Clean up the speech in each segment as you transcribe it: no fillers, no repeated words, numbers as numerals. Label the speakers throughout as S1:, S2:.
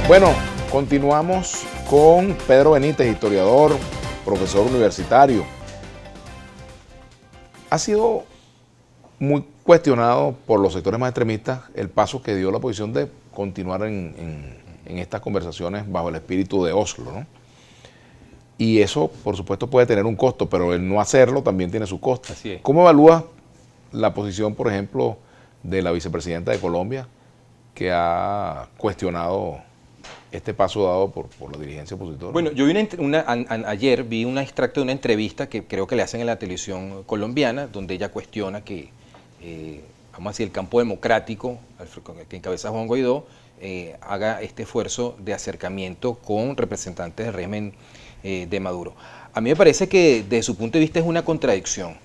S1: Bueno, continuamos con Pedro Benítez, historiador, profesor universitario. Ha sido muy cuestionado por los sectores más extremistas el paso que dio la oposición de continuar en estas conversaciones bajo el espíritu de Oslo, ¿no? Y eso, por supuesto, puede tener un costo, pero el no hacerlo también tiene su costo.
S2: Así es.
S1: ¿Cómo evalúa la posición, por ejemplo, de la vicepresidenta de Colombia, que ha cuestionado este paso dado por la dirigencia opositora?
S2: Bueno, yo vi ayer vi un extracto de una entrevista que creo que le hacen en la televisión colombiana, donde ella cuestiona que, vamos a decir, el campo democrático, que encabeza Juan Guaidó, haga este esfuerzo de acercamiento con representantes del régimen de Maduro. A mí me parece que desde su punto de vista es una contradicción.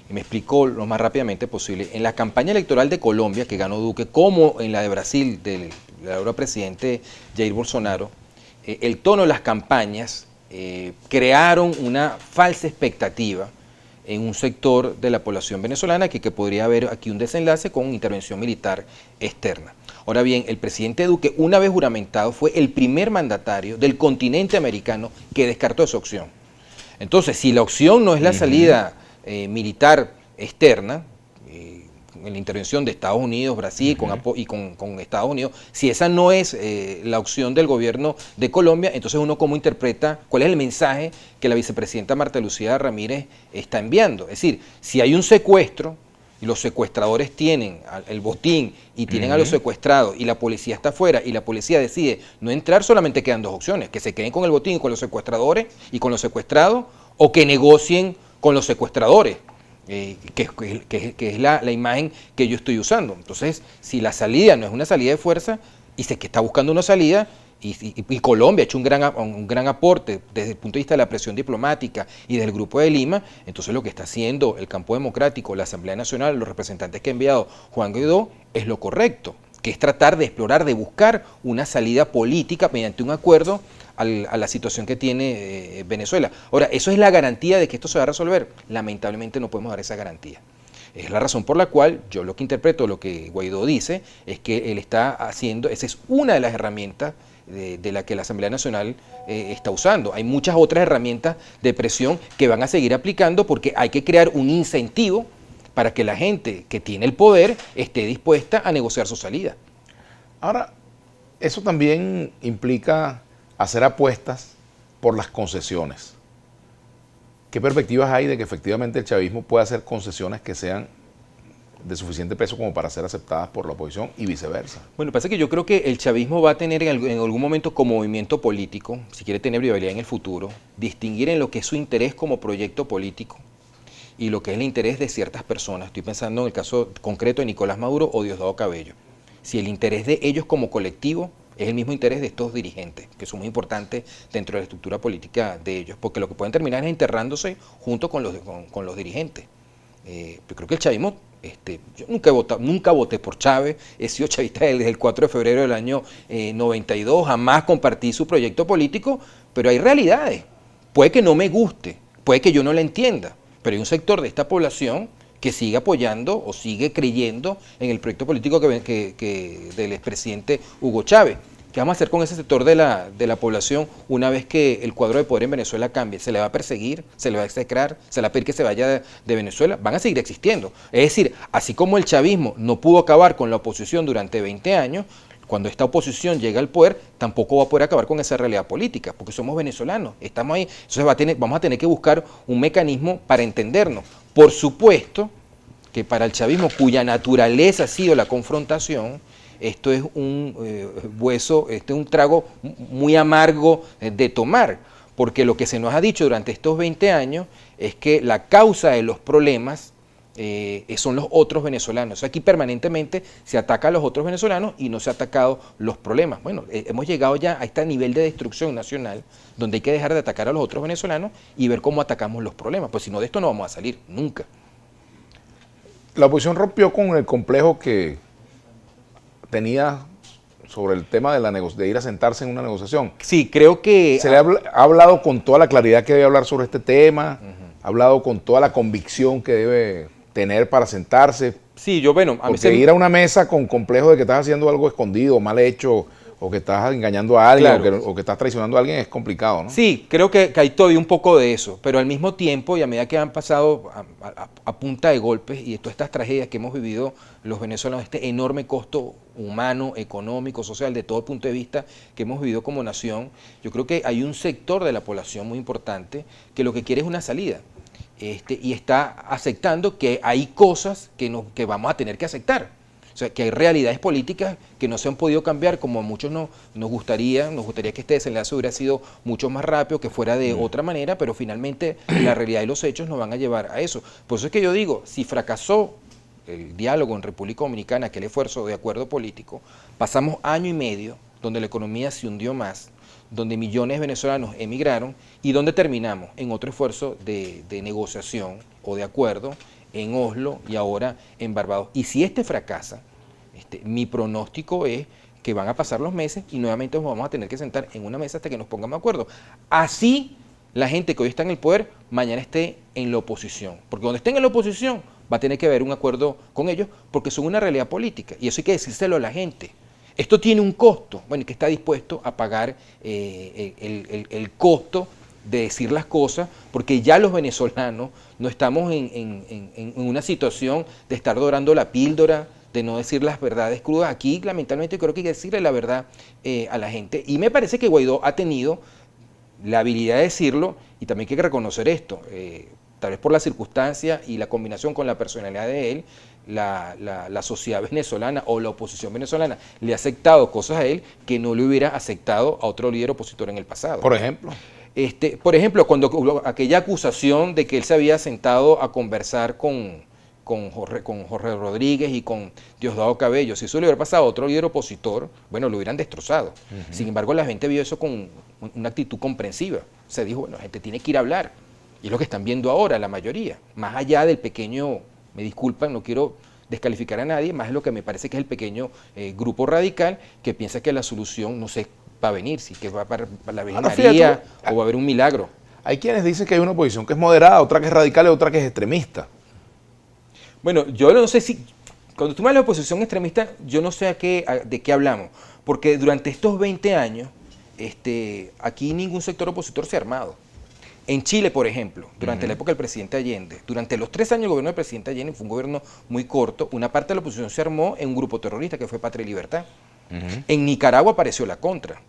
S2: Y me explico lo más rápidamente posible. En la campaña electoral de Colombia, que ganó Duque, como en la de Brasil, del ahora presidente Jair Bolsonaro, el tono de las campañas crearon una falsa expectativa en un sector de la población venezolana que podría haber aquí un desenlace con intervención militar externa. Ahora bien, el presidente Duque, una vez juramentado, fue el primer mandatario del continente americano que descartó esa opción. Entonces, si la opción no es la salida militar externa, en la intervención de Estados Unidos, Brasil y con Estados Unidos, si esa no es la opción del gobierno de Colombia, entonces uno cómo interpreta, cuál es el mensaje que la vicepresidenta Marta Lucía Ramírez está enviando. Es decir, si hay un secuestro y los secuestradores tienen el botín y tienen a los secuestrados y la policía está afuera y la policía decide no entrar, solamente quedan dos opciones: que se queden con el botín y con los secuestradores y con los secuestrados, o que negocien con los secuestradores, que es la imagen que yo estoy usando. Entonces, si la salida no es una salida de fuerza y se que está buscando una salida, y Colombia ha hecho un gran aporte desde el punto de vista de la presión diplomática y desde el Grupo de Lima, entonces lo que está haciendo el campo democrático, la Asamblea Nacional, los representantes que ha enviado Juan Guaidó, es lo correcto, que es tratar de explorar, de buscar una salida política mediante un acuerdo a la situación que tiene Venezuela. Ahora, ¿eso es la garantía de que esto se va a resolver? Lamentablemente no podemos dar esa garantía. Es la razón por la cual yo lo que interpreto, lo que Guaidó dice, es que él está haciendo, esa es una de las herramientas de la que la Asamblea Nacional está usando. Hay muchas otras herramientas de presión que van a seguir aplicando, porque hay que crear un incentivo para que la gente que tiene el poder esté dispuesta a negociar su salida.
S1: Ahora, eso también implica hacer apuestas por las concesiones. ¿Qué perspectivas hay de que efectivamente el chavismo pueda hacer concesiones que sean de suficiente peso como para ser aceptadas por la oposición y viceversa?
S2: Bueno, pasa que yo creo que el chavismo va a tener en algún momento, como movimiento político, si quiere tener viabilidad en el futuro, distinguir en lo que es su interés como proyecto político y lo que es el interés de ciertas personas. Estoy pensando en el caso concreto de Nicolás Maduro o Diosdado Cabello. Si el interés de ellos como colectivo es el mismo interés de estos dirigentes, que son muy importantes dentro de la estructura política de ellos, porque lo que pueden terminar es enterrándose junto con los dirigentes. Yo creo que el chavismo, yo nunca voté por Chávez, he sido chavista desde el 4 de febrero del año 92, jamás compartí su proyecto político, pero hay realidades. Puede que no me guste, puede que yo no la entienda, pero hay un sector de esta población que sigue apoyando o sigue creyendo en el proyecto político del expresidente Hugo Chávez. ¿Qué vamos a hacer con ese sector de la población una vez que el cuadro de poder en Venezuela cambie? ¿Se le va a perseguir? ¿Se le va a execrar? ¿Se le va a pedir que se vaya de Venezuela? Van a seguir existiendo. Es decir, así como el chavismo no pudo acabar con la oposición durante 20 años, cuando esta oposición llega al poder, tampoco va a poder acabar con esa realidad política, porque somos venezolanos, estamos ahí. Entonces vamos a tener que buscar un mecanismo para entendernos. Por supuesto que para el chavismo, cuya naturaleza ha sido la confrontación, esto es un un trago muy amargo de tomar, porque lo que se nos ha dicho durante estos 20 años es que la causa de los problemas son los otros venezolanos. Aquí permanentemente se ataca a los otros venezolanos y no se ha atacado los problemas. Bueno, hemos llegado ya a este nivel de destrucción nacional donde hay que dejar de atacar a los otros venezolanos y ver cómo atacamos los problemas, pues si no, de esto no vamos a salir nunca.
S1: La oposición rompió con el complejo que tenía sobre el tema de ir a sentarse en una negociación.
S2: Sí, creo que...
S1: Se le ha hablado con toda la claridad que debe hablar sobre este tema, ha hablado con toda la convicción que debe tener para sentarse.
S2: Sí, yo, bueno, a mí
S1: porque ir a una mesa con complejo de que estás haciendo algo escondido, mal hecho, o que estás engañando a alguien,
S2: Claro.
S1: o que estás traicionando a alguien, es complicado, ¿no?
S2: Sí, creo que hay todavía un poco de eso, pero al mismo tiempo y a medida que han pasado a punta de golpes y todas estas tragedias que hemos vivido los venezolanos, este enorme costo humano, económico, social, de todo punto de vista que hemos vivido como nación, yo creo que hay un sector de la población muy importante que lo que quiere es una salida. Y está aceptando que hay cosas que vamos a tener que aceptar. O sea, que hay realidades políticas que no se han podido cambiar, como a muchos nos gustaría que este desenlace hubiera sido mucho más rápido, que fuera de otra manera, pero finalmente la realidad y los hechos nos van a llevar a eso. Por eso es que yo digo, si fracasó el diálogo en República Dominicana, aquel esfuerzo de acuerdo político, pasamos año y medio donde la economía se hundió más, donde millones de venezolanos emigraron y donde terminamos en otro esfuerzo de negociación o de acuerdo en Oslo y ahora en Barbados. Y si este fracasa, mi pronóstico es que van a pasar los meses y nuevamente nos vamos a tener que sentar en una mesa hasta que nos pongamos de acuerdo. Así la gente que hoy está en el poder, mañana esté en la oposición. Porque cuando estén en la oposición va a tener que haber un acuerdo con ellos porque son una realidad política. Y eso hay que decírselo a la gente. Esto tiene un costo, bueno, que está dispuesto a pagar el costo de decir las cosas, porque ya los venezolanos no estamos en una situación de estar dorando la píldora, de no decir las verdades crudas. Aquí, lamentablemente, creo que hay que decirle la verdad a la gente. Y me parece que Guaidó ha tenido la habilidad de decirlo, y también hay que reconocer esto, tal vez por la circunstancia y la combinación con la personalidad de él, la sociedad venezolana o la oposición venezolana le ha aceptado cosas a él que no le hubiera aceptado a otro líder opositor en el pasado.
S1: Por ejemplo.
S2: Por ejemplo, cuando aquella acusación de que él se había sentado a conversar con Jorge Rodríguez y con Diosdado Cabello, si eso le hubiera pasado a otro líder opositor, bueno, lo hubieran destrozado. Sin embargo, la gente vio eso con una actitud comprensiva. Se dijo, bueno, la gente tiene que ir a hablar. Y es lo que están viendo ahora, la mayoría. Más allá del pequeño, me disculpan, no quiero descalificar a nadie, más es lo que me parece que es el pequeño grupo radical que piensa que la solución, no sé, va a venir, si que va para la Virgen María o va a haber un milagro.
S1: Hay quienes dicen que hay una oposición que es moderada, otra que es radical y otra que es extremista.
S2: Bueno, yo no sé si, cuando tú me hablas de oposición extremista, yo no sé de qué hablamos, porque durante estos 20 años, aquí ningún sector opositor se ha armado. En Chile, por ejemplo, durante la época del presidente Allende, durante los 3 años del gobierno del presidente Allende, fue un gobierno muy corto, una parte de la oposición se armó en un grupo terrorista que fue Patria y Libertad. En Nicaragua apareció la contra.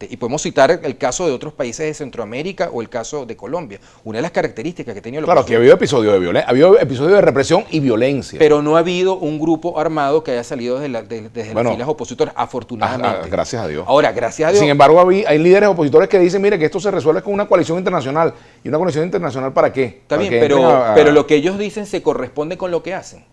S2: Y podemos citar el caso de otros países de Centroamérica o el caso de Colombia. Una de las características que ha tenido la
S1: Claro, que ha habido episodios de violencia, ha habido episodios de represión y violencia.
S2: Pero no ha habido un grupo armado que haya salido desde las filas opositoras, afortunadamente.
S1: Gracias a Dios.
S2: Ahora, gracias a Dios.
S1: Sin embargo, hay líderes opositores que dicen, mire, que esto se resuelve con una coalición internacional. ¿Y una coalición internacional para qué?
S2: Está
S1: ¿Para
S2: bien, pero lo que ellos dicen se corresponde con lo que hacen.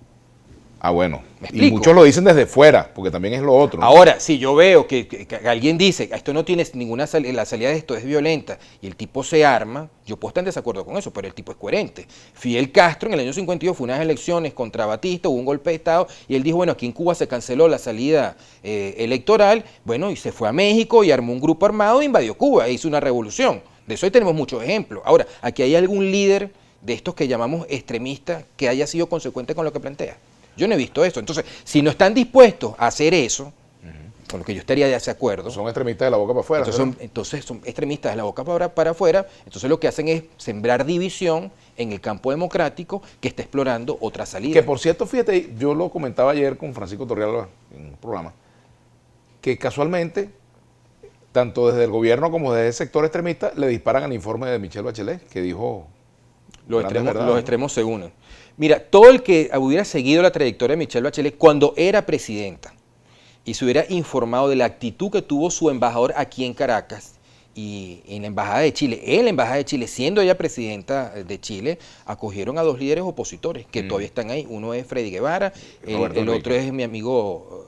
S1: Bueno,
S2: ¿Me
S1: y
S2: explico?
S1: muchos lo dicen desde fuera, porque también es lo otro.
S2: Ahora, si yo veo que alguien dice, esto no tiene ninguna salida, la salida de esto es violenta, y el tipo se arma, yo puedo estar en desacuerdo con eso, pero el tipo es coherente. Fidel Castro en el año 52 fue unas elecciones contra Batista, hubo un golpe de Estado, y él dijo, bueno, aquí en Cuba se canceló la salida electoral, bueno, y se fue a México y armó un grupo armado e invadió Cuba, e hizo una revolución. De eso ahí tenemos muchos ejemplos. Ahora, ¿aquí hay algún líder de estos que llamamos extremistas que haya sido consecuente con lo que plantea? Yo no he visto eso. Entonces, si no están dispuestos a hacer eso, con lo que yo estaría de acuerdo.
S1: Son extremistas de la boca para afuera.
S2: Entonces son extremistas de la boca para afuera. Entonces lo que hacen es sembrar división en el campo democrático que está explorando otra salida.
S1: Que por cierto, fíjate, yo lo comentaba ayer con Francisco Torrealba en un programa, que casualmente, tanto desde el gobierno como desde el sector extremista, le disparan al informe de Michelle Bachelet, que dijo...
S2: Los extremos se unen. Mira, todo el que hubiera seguido la trayectoria de Michelle Bachelet cuando era presidenta y se hubiera informado de la actitud que tuvo su embajador aquí en Caracas y en la Embajada de Chile, siendo ella presidenta de Chile, acogieron a 2 líderes opositores que todavía están ahí. Uno es Freddy Guevara, el otro es mi amigo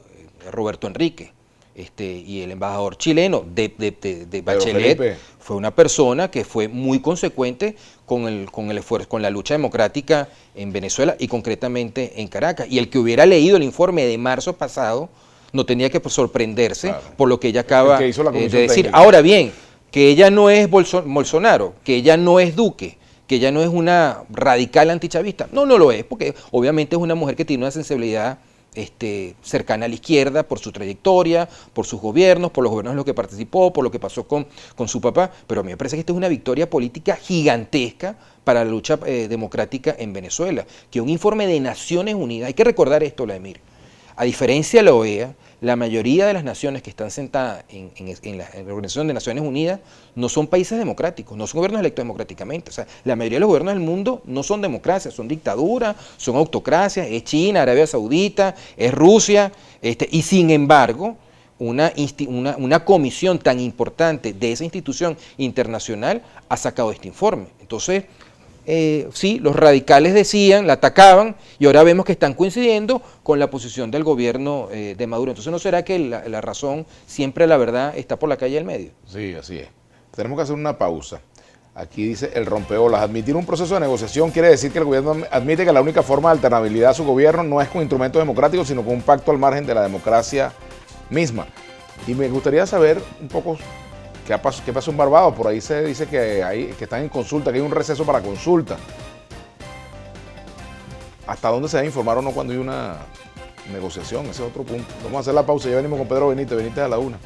S2: Roberto Enrique. Y el embajador chileno de Bachelet fue una persona que fue muy consecuente con el esfuerzo, con la lucha democrática en Venezuela y concretamente en Caracas. Y el que hubiera leído el informe de marzo pasado no tenía que sorprenderse por lo que ella acaba de decir.
S1: Técnica.
S2: Ahora bien, que ella no es Bolsonaro, que ella no es Duque, que ella no es una radical antichavista. No lo es, porque obviamente es una mujer que tiene una sensibilidad cercana a la izquierda por su trayectoria, por sus gobiernos, por los gobiernos en los que participó, por lo que pasó con su papá, pero a mí me parece que esta es una victoria política gigantesca para la lucha democrática en Venezuela, que un informe de Naciones Unidas, hay que recordar esto, Vladimir, a diferencia de la OEA, la mayoría de las naciones que están sentadas en la Organización de Naciones Unidas no son países democráticos, no son gobiernos electos democráticamente. O sea, la mayoría de los gobiernos del mundo no son democracias, son dictaduras, son autocracias, es China, Arabia Saudita, es Rusia, y sin embargo, una comisión tan importante de esa institución internacional ha sacado este informe. Entonces, sí, los radicales decían, la atacaban, y ahora vemos que están coincidiendo con la posición del gobierno de Maduro. Entonces, ¿no será que la razón, siempre la verdad, está por la calle del medio?
S1: Sí, así es. Tenemos que hacer una pausa. Aquí dice el rompeolas, admitir un proceso de negociación quiere decir que el gobierno admite que la única forma de alternabilidad a su gobierno no es con instrumentos democráticos, sino con un pacto al margen de la democracia misma. Y me gustaría saber un poco qué pasó en Barbados. Por ahí se dice que están en consulta, que hay un receso para consulta. ¿Hasta dónde se debe informar o no cuando hay una negociación? Ese es otro punto. Vamos a hacer la pausa y ya venimos con Pedro Benítez a la 1.